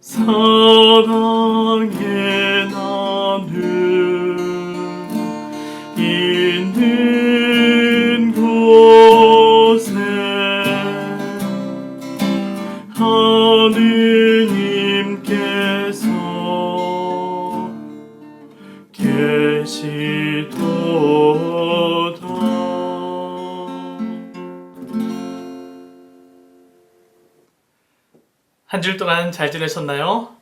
사랑의 나눔 있는 곳에 하느님께서 계시도다. 한 주일 동안 잘 지내셨나요?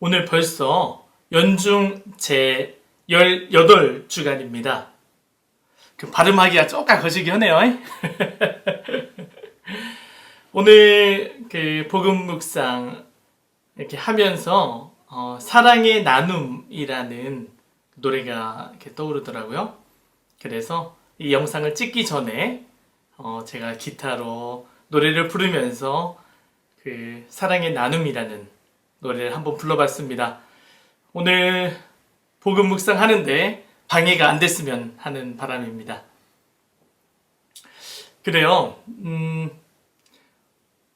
오늘 벌써 연중 제 18주간입니다. 그 발음하기가 조금 거시기 하네요. 오늘 그 복음 묵상 이렇게 하면서 사랑의 나눔이라는 노래가 이렇게 떠오르더라고요. 그래서 이 영상을 찍기 전에 제가 기타로 노래를 부르면서 그 사랑의 나눔이라는 노래를 한번 불러봤습니다. 오늘 복음 묵상 하는데 방해가 안 됐으면 하는 바람입니다. 그래요.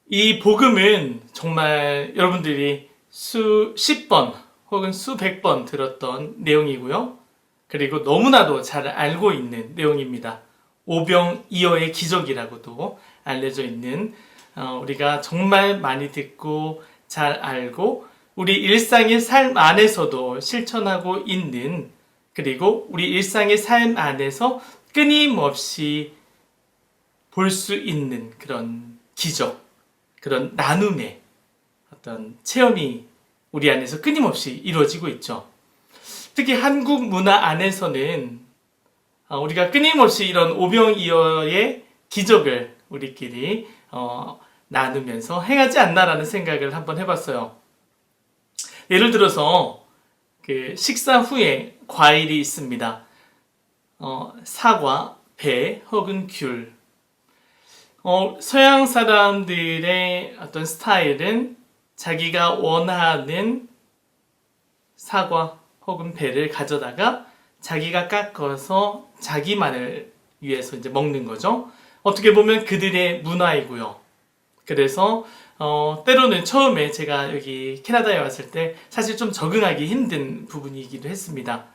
이 복음은 정말 여러분들이 수십 번 혹은 수백 번 들었던 내용이고요. 그리고 너무나도 잘 알고 있는 내용입니다. 오병이어의 기적이라고도 알려져 있는 우리가 정말 많이 듣고 잘 알고 우리 일상의 삶 안에서도 실천하고 있는, 그리고 우리 일상의 삶 안에서 끊임없이 볼 수 있는 그런 기적, 그런 나눔의 어떤 체험이 우리 안에서 끊임없이 이루어지고 있죠. 특히 한국 문화 안에서는 우리가 끊임없이 이런 오병이어의 기적을 우리끼리 나누면서 행하지 않나라는 생각을 한번 해봤어요. 예를 들어서 그 식사 후에 과일이 있습니다. 사과, 배 혹은 귤. 서양 사람들의 어떤 스타일은 자기가 원하는 사과 혹은 배를 가져다가 자기가 깎아서 자기만을 위해서 이제 먹는 거죠. 어떻게 보면 그들의 문화이고요. 그래서 때로는 처음에 제가 여기 캐나다에 왔을 때 사실 좀 적응하기 힘든 부분이기도 했습니다.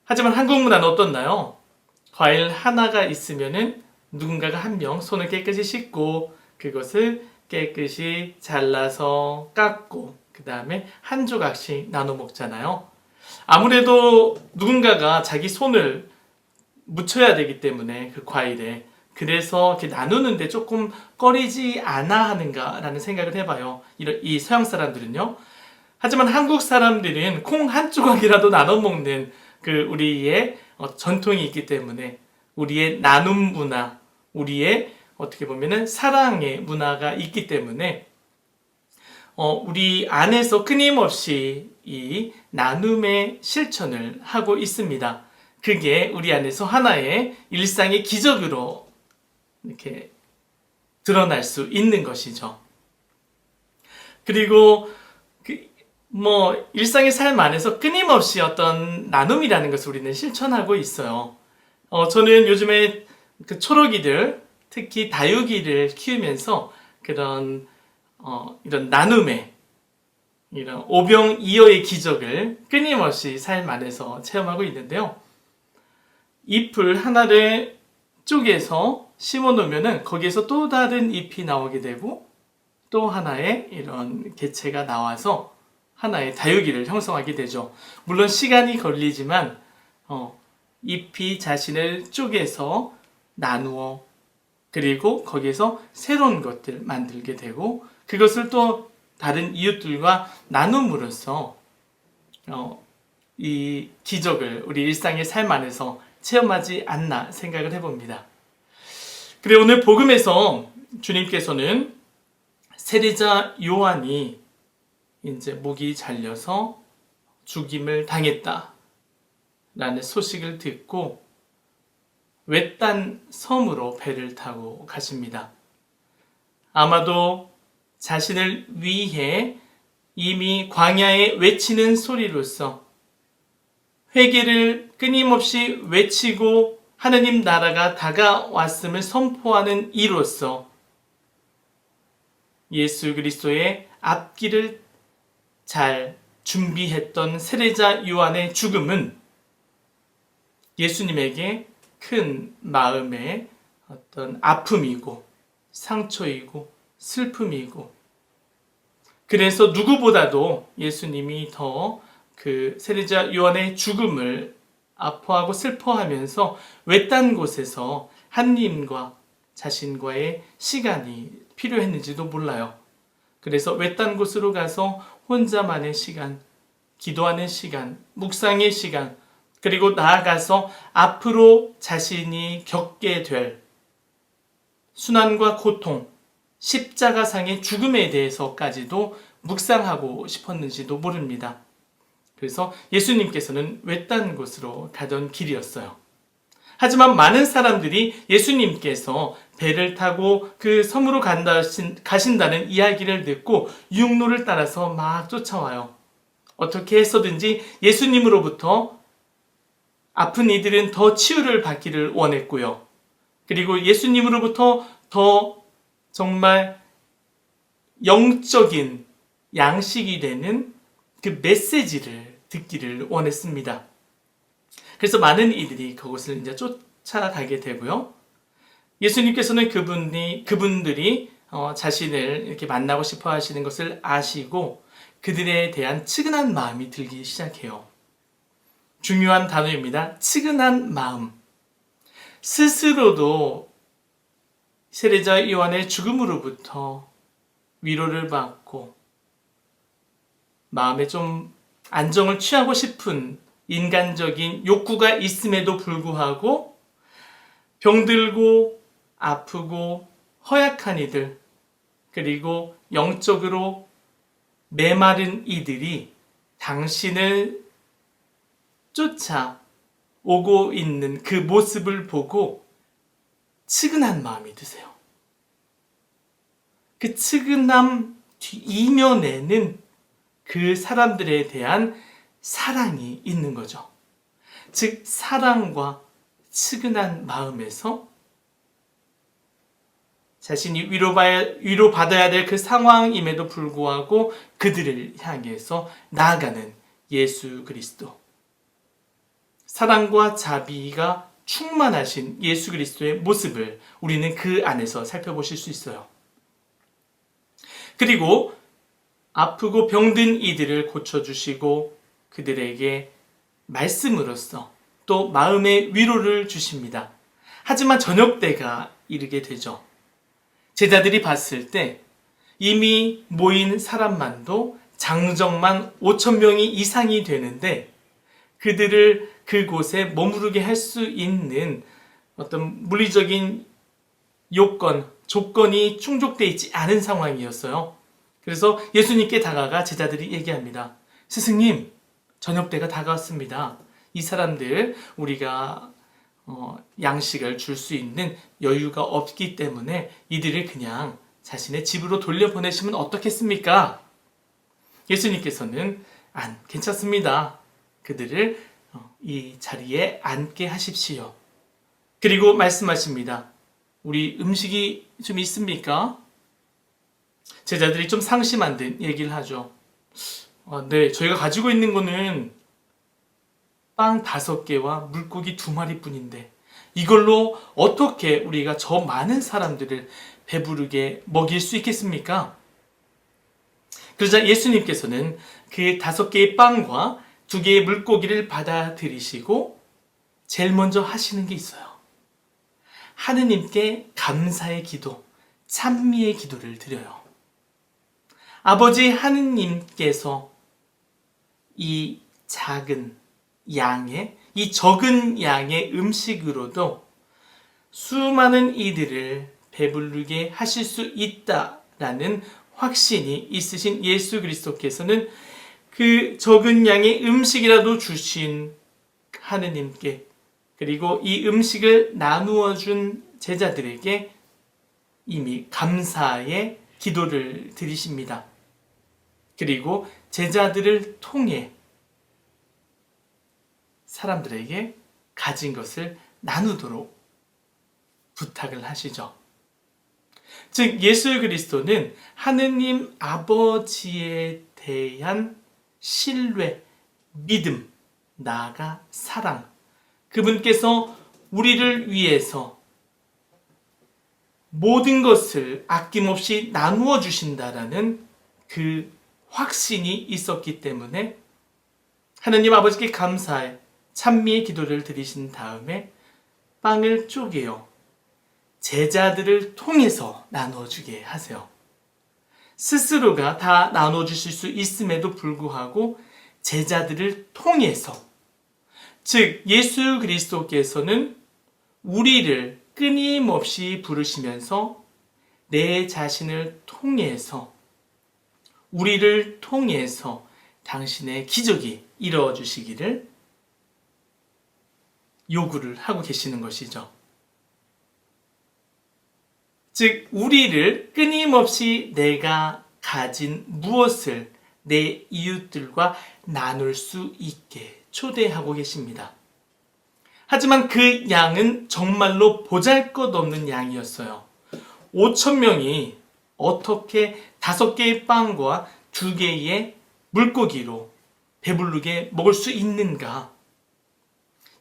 하지만 한국 문화는 어떻나요? 과일 하나가 있으면은 누군가가 한 명 손을 깨끗이 씻고 그것을 깨끗이 잘라서 깎고 그 다음에 한 조각씩 나눠 먹잖아요. 아무래도 누군가가 자기 손을 묻혀야 되기 때문에 그 과일에, 그래서 이렇게 나누는데 조금 꺼리지 않아 하는가라는 생각을 해봐요. 이 서양 사람들은요. 하지만 한국 사람들은 콩 한 조각이라도 나눠 먹는 그 우리의 전통이 있기 때문에, 우리의 나눔 문화, 우리의 어떻게 보면은 사랑의 문화가 있기 때문에 우리 안에서 끊임없이 이 나눔의 실천을 하고 있습니다. 그게 우리 안에서 하나의 일상의 기적으로 이렇게 드러날 수 있는 것이죠. 그리고 일상의 삶 안에서 끊임없이 어떤 나눔이라는 것을 우리는 실천하고 있어요. 저는 요즘에 그 초록이들, 특히 다육이를 키우면서 그런 이런 나눔의, 이런 오병이어의 기적을 끊임없이 삶 안에서 체험하고 있는데요. 잎을 하나를 쪼개서 심어 놓으면은 거기에서 또 다른 잎이 나오게 되고 또 하나의 이런 개체가 나와서 하나의 다육이를 형성하게 되죠. 물론 시간이 걸리지만 잎이 자신을 쪼개서 나누어 그리고 거기에서 새로운 것들 만들게 되고 그것을 또 다른 이웃들과 나눔으로써 이 기적을 우리 일상의 삶 안에서 체험하지 않나 생각을 해봅니다. 그리고 오늘 복음에서 주님께서는 세리자 요한이 이제 목이 잘려서 죽임을 당했다 라는 소식을 듣고 외딴 섬으로 배를 타고 가십니다. 아마도 자신을 위해 이미 광야에 외치는 소리로서 회개를 끊임없이 외치고 하느님 나라가 다가왔음을 선포하는 이로써 예수 그리스도의 앞길을 잘 준비했던 세례자 요한의 죽음은 예수님에게 큰 마음의 어떤 아픔이고 상처이고 슬픔이고, 그래서 누구보다도 예수님이 더 그 세례자 요한의 죽음을 아파하고 슬퍼하면서 외딴 곳에서 하느님과 자신과의 시간이 필요했는지도 몰라요. 그래서 외딴 곳으로 가서 혼자만의 시간, 기도하는 시간, 묵상의 시간, 그리고 나아가서 앞으로 자신이 겪게 될 순환과 고통, 십자가상의 죽음에 대해서까지도 묵상하고 싶었는지도 모릅니다. 그래서 예수님께서는 외딴 곳으로 가던 길이었어요. 하지만 많은 사람들이 예수님께서 배를 타고 그 섬으로 가신다는 이야기를 듣고 육로를 따라서 막 쫓아와요. 어떻게 해서든지 예수님으로부터 아픈 이들은 더 치유를 받기를 원했고요. 그리고 예수님으로부터 더 정말 영적인 양식이 되는 그 메시지를 듣기를 원했습니다. 그래서 많은 이들이 그곳을 이제 쫓아가게 되고요. 예수님께서는 그분들이 자신을 이렇게 만나고 싶어 하시는 것을 아시고 그들에 대한 측은한 마음이 들기 시작해요. 중요한 단어입니다. 측은한 마음. 스스로도 세례자 요한의 죽음으로부터 위로를 받고 마음에 좀 안정을 취하고 싶은 인간적인 욕구가 있음에도 불구하고 병들고 아프고 허약한 이들, 그리고 영적으로 메마른 이들이 당신을 쫓아오고 있는 그 모습을 보고 측은한 마음이 드세요. 그 측은함 이면에는 그 사람들에 대한 사랑이 있는 거죠. 즉, 사랑과 측은한 마음에서 자신이 위로받아야 될 그 상황임에도 불구하고 그들을 향해서 나아가는 예수 그리스도. 사랑과 자비가 충만하신 예수 그리스도의 모습을 우리는 그 안에서 살펴보실 수 있어요. 그리고 아프고 병든 이들을 고쳐주시고 그들에게 말씀으로써 또 마음의 위로를 주십니다. 하지만 저녁 때가 이르게 되죠. 제자들이 봤을 때 이미 모인 사람만도 장정만 5,000명이 이상이 되는데 그들을 그곳에 머무르게 할 수 있는 어떤 물리적인 조건이 충족되어 있지 않은 상황이었어요. 그래서 예수님께 다가가 제자들이 얘기합니다. 스승님, 저녁 때가 다가왔습니다. 이 사람들 우리가 양식을 줄 수 있는 여유가 없기 때문에 이들을 그냥 자신의 집으로 돌려보내시면 어떻겠습니까? 예수님께서는 괜찮습니다. 그들을 이 자리에 앉게 하십시오. 그리고 말씀하십니다. 우리 음식이 좀 있습니까? 제자들이 좀 상심한 듯 얘기를 하죠. 네, 저희가 가지고 있는 거는 빵 5개와 물고기 2마리 뿐인데 이걸로 어떻게 우리가 저 많은 사람들을 배부르게 먹일 수 있겠습니까? 그러자 예수님께서는 그 5개의 빵과 2개의 물고기를 받아들이시고 제일 먼저 하시는 게 있어요. 하느님께 감사의 기도, 찬미의 기도를 드려요. 아버지 하느님께서 이 적은 양의 음식으로도 수많은 이들을 배부르게 하실 수 있다라는 확신이 있으신 예수 그리스도께서는 그 적은 양의 음식이라도 주신 하느님께, 그리고 이 음식을 나누어 준 제자들에게 이미 감사의 기도를 드리십니다. 그리고 제자들을 통해 사람들에게 가진 것을 나누도록 부탁을 하시죠. 즉 예수 그리스도는 하느님 아버지에 대한 신뢰, 믿음, 나아가 사랑, 그분께서 우리를 위해서 모든 것을 아낌없이 나누어 주신다라는 그 확신이 있었기 때문에 하느님 아버지께 감사의 찬미의 기도를 드리신 다음에 빵을 쪼개어 제자들을 통해서 나눠주게 하세요. 스스로가 다 나눠주실 수 있음에도 불구하고 제자들을 통해서, 즉 예수 그리스도께서는 우리를 끊임없이 부르시면서 내 자신을 통해서, 우리를 통해서 당신의 기적이 이루어 주시기를 요구를 하고 계시는 것이죠. 즉 우리를 끊임없이 내가 가진 무엇을 내 이웃들과 나눌 수 있게 초대하고 계십니다. 하지만 그 양은 정말로 보잘것없는 양이었어요. 5,000명이 어떻게 5개의 빵과 2개의 물고기로 배부르게 먹을 수 있는가?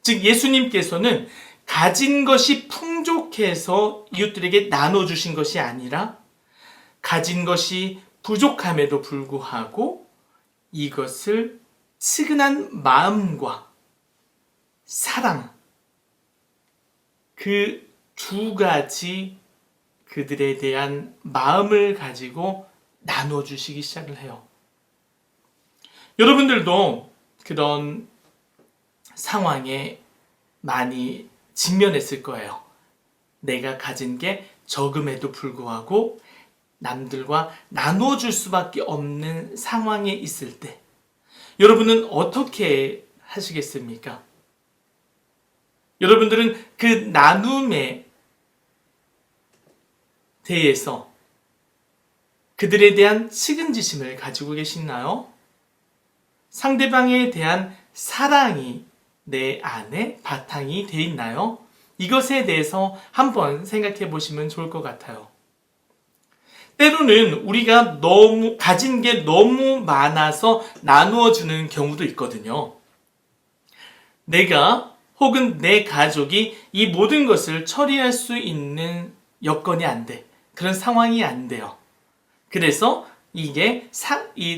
즉 예수님께서는 가진 것이 풍족해서 이웃들에게 나눠주신 것이 아니라 가진 것이 부족함에도 불구하고 이것을 측은한 마음과 사랑, 그 2가지 그들에 대한 마음을 가지고 나눠주시기 시작을 해요. 여러분들도 그런 상황에 많이 직면했을 거예요. 내가 가진 게 적음에도 불구하고 남들과 나눠줄 수밖에 없는 상황에 있을 때 여러분은 어떻게 하시겠습니까? 여러분들은 그 나눔에 대해서 그들에 대한 측은지심을 가지고 계시나요? 상대방에 대한 사랑이 내 안에 바탕이 되어 있나요? 이것에 대해서 한번 생각해 보시면 좋을 것 같아요. 때로는 우리가 가진 게 너무 많아서 나누어 주는 경우도 있거든요. 내가 혹은 내 가족이 이 모든 것을 처리할 수 있는 여건이 안 돼. 그런 상황이 안 돼요. 그래서 이게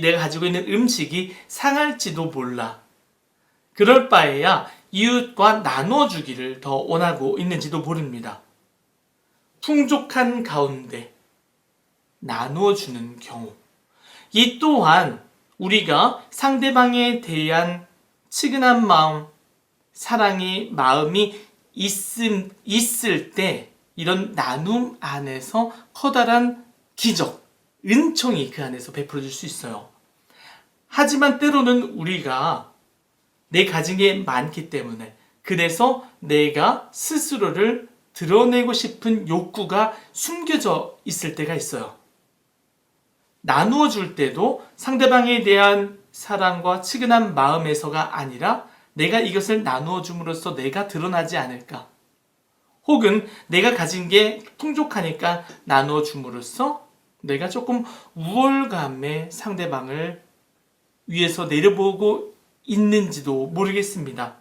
내가 가지고 있는 음식이 상할지도 몰라. 그럴 바에야 이웃과 나눠주기를 더 원하고 있는지도 모릅니다. 풍족한 가운데 나누어주는 경우, 이 또한 우리가 상대방에 대한 측은한 마음, 사랑의 마음이 있을 때 이런 나눔 안에서 커다란 기적, 은총이 그 안에서 베풀어질 수 있어요. 하지만 때로는 우리가 내 가진 게 많기 때문에, 그래서 내가 스스로를 드러내고 싶은 욕구가 숨겨져 있을 때가 있어요. 나누어 줄 때도 상대방에 대한 사랑과 측은한 마음에서가 아니라 내가 이것을 나누어 줌으로써 내가 드러나지 않을까? 혹은 내가 가진 게 풍족하니까 나누어 줌으로써 내가 조금 우월감에 상대방을 위에서 내려보고 있는지도 모르겠습니다.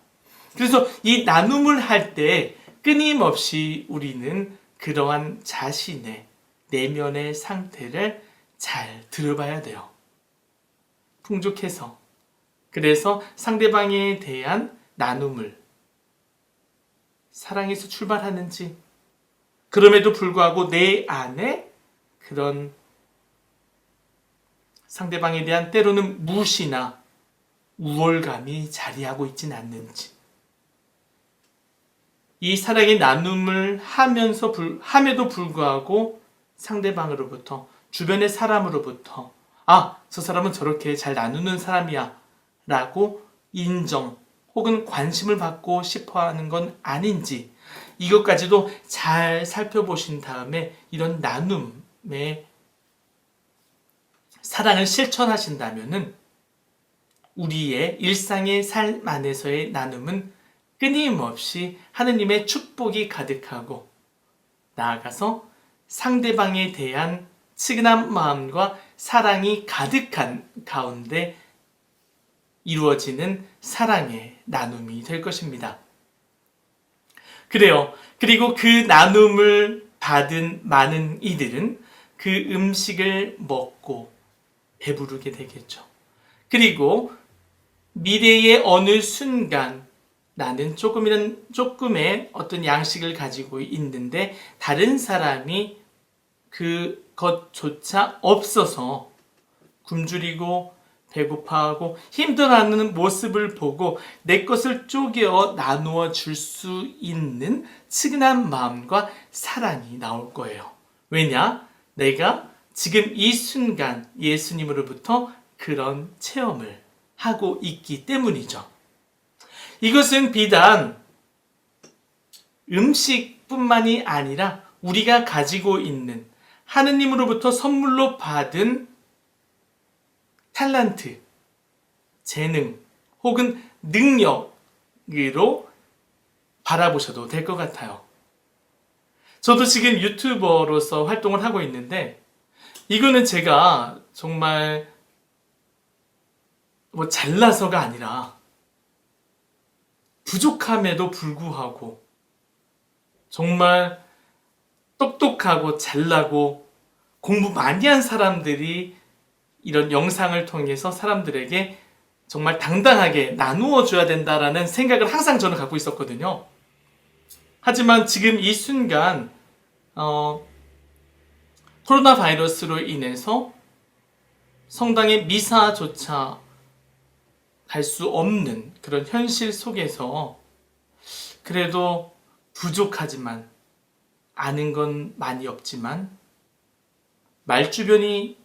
그래서 이 나눔을 할 때 끊임없이 우리는 그러한 자신의 내면의 상태를 잘 들어봐야 돼요. 풍족해서. 그래서 상대방에 대한 나눔을 사랑에서 출발하는지, 그럼에도 불구하고 내 안에 그런 상대방에 대한 때로는 무시나 우월감이 자리하고 있진 않는지, 이 사랑의 나눔을 함에도 불구하고 상대방으로부터, 주변의 사람으로부터 저 사람은 저렇게 잘 나누는 사람이야 라고 인정 혹은 관심을 받고 싶어하는 건 아닌지, 이것까지도 잘 살펴보신 다음에 이런 나눔의 사랑을 실천하신다면은 우리의 일상의 삶 안에서의 나눔은 끊임없이 하느님의 축복이 가득하고, 나아가서 상대방에 대한 측은한 마음과 사랑이 가득한 가운데 이루어지는 사랑의 나눔이 될 것입니다. 그래요. 그리고 그 나눔을 받은 많은 이들은 그 음식을 먹고 배부르게 되겠죠. 그리고 미래의 어느 순간 나는 조금의 어떤 양식을 가지고 있는데 다른 사람이 그것조차 없어서 굶주리고 배고파하고 힘들어하는 모습을 보고 내 것을 쪼개어 나누어 줄 수 있는 측은한 마음과 사랑이 나올 거예요. 왜냐? 내가 지금 이 순간 예수님으로부터 그런 체험을 하고 있기 때문이죠. 이것은 비단 음식뿐만이 아니라 우리가 가지고 있는 하느님으로부터 선물로 받은 탤런트, 재능 혹은 능력으로 바라보셔도 될 것 같아요. 저도 지금 유튜버로서 활동을 하고 있는데 이거는 제가 정말 잘나서가 아니라 부족함에도 불구하고 정말 똑똑하고 잘나고 공부 많이 한 사람들이 이런 영상을 통해서 사람들에게 정말 당당하게 나누어 줘야 된다라는 생각을 항상 저는 갖고 있었거든요. 하지만 지금 이 순간 코로나 바이러스로 인해서 성당의 미사조차 갈 수 없는 그런 현실 속에서 그래도 부족하지만 아는 건 많이 없지만 말주변이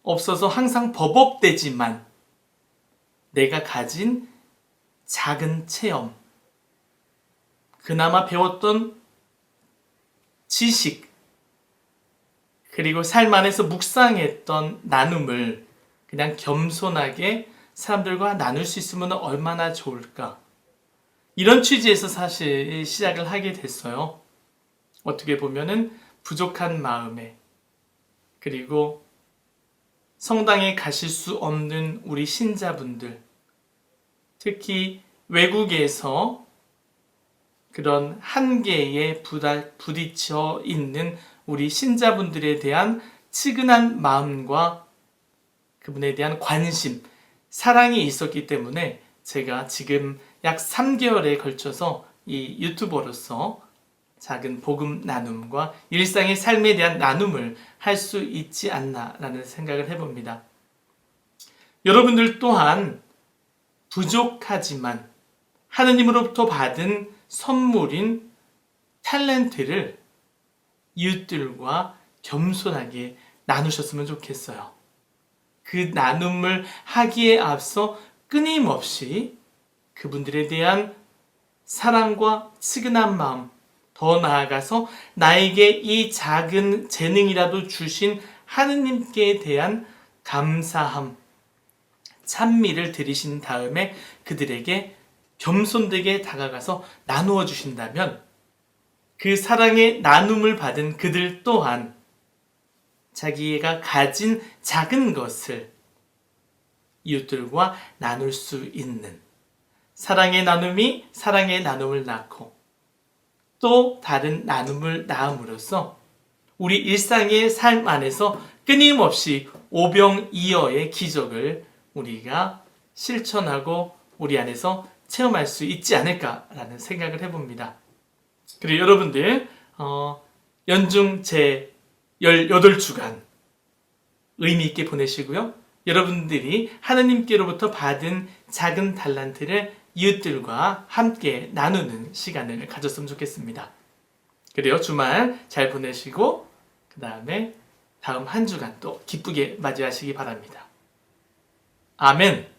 없어서 항상 버벅대지만 내가 가진 작은 체험, 그나마 배웠던 지식, 그리고 삶 안에서 묵상했던 나눔을 그냥 겸손하게 사람들과 나눌 수 있으면 얼마나 좋을까. 이런 취지에서 사실 시작을 하게 됐어요. 어떻게 보면은 부족한 마음에, 그리고 성당에 가실 수 없는 우리 신자분들, 특히 외국에서 그런 한계에 부딪혀 있는 우리 신자분들에 대한 측은한 마음과 그분에 대한 관심, 사랑이 있었기 때문에 제가 지금 약 3개월에 걸쳐서 이 유튜버로서 작은 복음 나눔과 일상의 삶에 대한 나눔을 할 수 있지 않나라는 생각을 해봅니다. 여러분들 또한 부족하지만 하느님으로부터 받은 선물인 탤런트를 이웃들과 겸손하게 나누셨으면 좋겠어요. 그 나눔을 하기에 앞서 끊임없이 그분들에 대한 사랑과 측은한 마음, 더 나아가서 나에게 이 작은 재능이라도 주신 하느님께 대한 감사함, 찬미를 드리신 다음에 그들에게 겸손되게 다가가서 나누어 주신다면 그 사랑의 나눔을 받은 그들 또한 자기가 가진 작은 것을 이웃들과 나눌 수 있는 사랑의 나눔이 사랑의 나눔을 낳고 또 다른 나눔을 낳음으로써 우리 일상의 삶 안에서 끊임없이 오병이어의 기적을 우리가 실천하고 우리 안에서 체험할 수 있지 않을까라는 생각을 해봅니다. 그리고 여러분들 연중 제 18주간 의미 있게 보내시고요. 여러분들이 하느님께로부터 받은 작은 달란트를 이웃들과 함께 나누는 시간을 가졌으면 좋겠습니다. 그래요. 주말 잘 보내시고 그 다음에 다음 한 주간 또 기쁘게 맞이하시기 바랍니다. 아멘.